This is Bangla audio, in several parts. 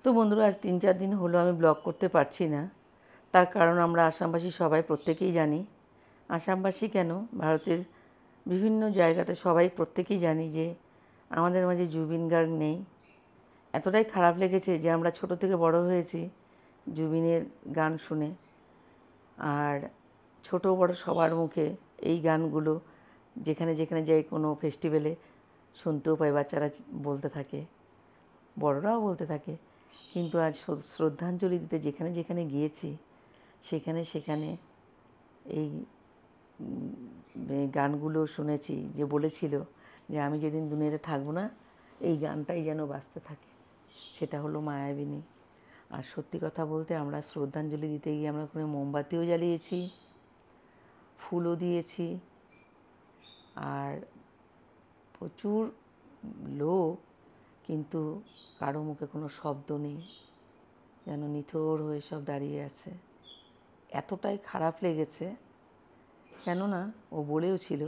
তো বন্ধুরা, আজ 3-4 দিন হলো আমি ব্লগ করতে পারছি না। তার কারণ আমরা আসামবাসী সবাই প্রত্যেকেই জানি। আসামবাসী কেন, ভারতের বিভিন্ন জায়গাতে সবাই প্রত্যেকেই জানি যে আমাদের মাঝে জুবিন গার্গ নেই। এতটাই খারাপ লেগেছে যে আমরা ছোট থেকে বড় হয়েছি জুবিনের গান শুনে। আর ছোট বড় সবার মুখে এই গানগুলো যেখানে যেখানে যাই কোনো ফেস্টিভ্যালে শুনতেও পাই, বাচ্চারা বলতে থাকে, বড়রাও বলতে থাকে। কিন্তু আজ শ্রদ্ধাঞ্জলি দিতে যেখানে যেখানে গিয়েছি সেখানে সেখানে এই গানগুলো শুনেছি যে বলেছিল যে আমি যেদিন দুনিয়াতে থাকবো না এই গানটাই যেন বাজতে থাকে। সেটা হলো মায়াবিনী। আর সত্যি কথা বলতে আমরা শ্রদ্ধাঞ্জলি দিতে গিয়ে আমরা ওখানে মোমবাতিও জ্বালিয়েছি, ফুলও দিয়েছি, আর প্রচুর লোক, কিন্তু কারো মুখে কোনো শব্দ নেই, যেন নিথর হয়ে সব দাঁড়িয়ে আছে। এতটাই খারাপ লেগেছে, কেননা ও বলেও ছিল,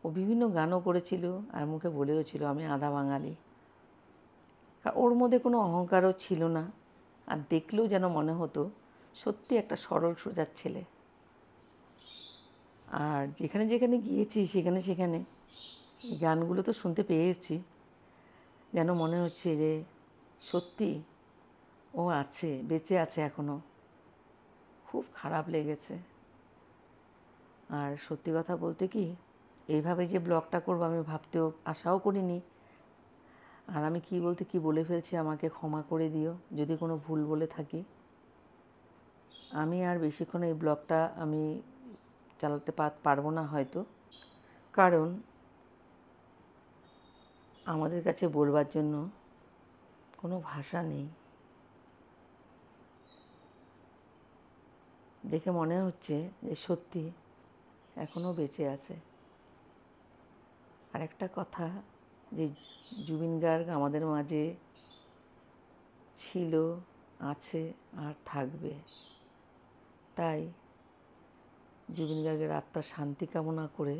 ও বিভিন্ন গানও করেছিল আর মুখে বলেও ছিল আমি আধা বাঙালি। ওর মধ্যে কোনো অহংকারও ছিল না, আর দেখলেও যেন মনে হতো সত্যি একটা সরল সোজা ছেলে। আর যেখানে যেখানে গিয়েছি সেখানে সেখানে এই গানগুলো তো শুনতে পেয়েছি, যেন মনে হচ্ছে যে সত্যি ও আছে, বেঁচে আছে এখনও। খুব খারাপ লেগেছে। আর সত্যি কথা বলতে কি, এইভাবে যে ব্লগটা করবো আমি ভাবতেও আশাও করিনি। আর আমি কি বলতে কি বলে ফেলছি, আমাকে ক্ষমা করে দিও যদি কোনো ভুল বলে থাকি। আমি আর বেশিক্ষণ এই ব্লগটা আমি চালাতে পারবো না হয়তো, কারণ আমাদের কাছে বলবার জন্য কোনো ভাষা নেই। দেখে মনে হচ্ছে যে সত্যি এখনও বেঁচে আছে। আর একটা কথা, যে জুবিন গার্গ আমাদের মাঝে ছিল, আছে আর থাকবে। তাই জুবিন গার্গের আত্মার শান্তি কামনা করে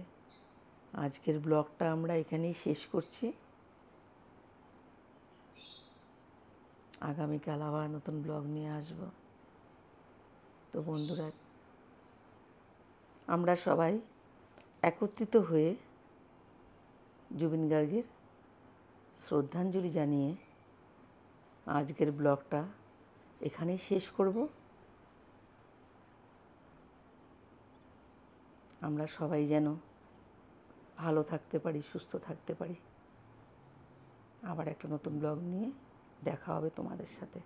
আজকের ব্লগটা আমরা এখানেই শেষ করছি। আগামীকাল আবার নতুন ব্লগ নিয়ে আসব। তো বন্ধুরা, আমরা সবাই একত্রিত হয়ে জুবিন গার্গের শ্রদ্ধাঞ্জলি জানিয়ে আজকের ব্লগটা এখানেই শেষ করব। আমরা সবাই যেন ভালো থাকতে পারি, সুস্থ থাকতে পারি। আবার একটা নতুন ব্লগ নিয়ে দেখা হবে তোমাদের সাথে।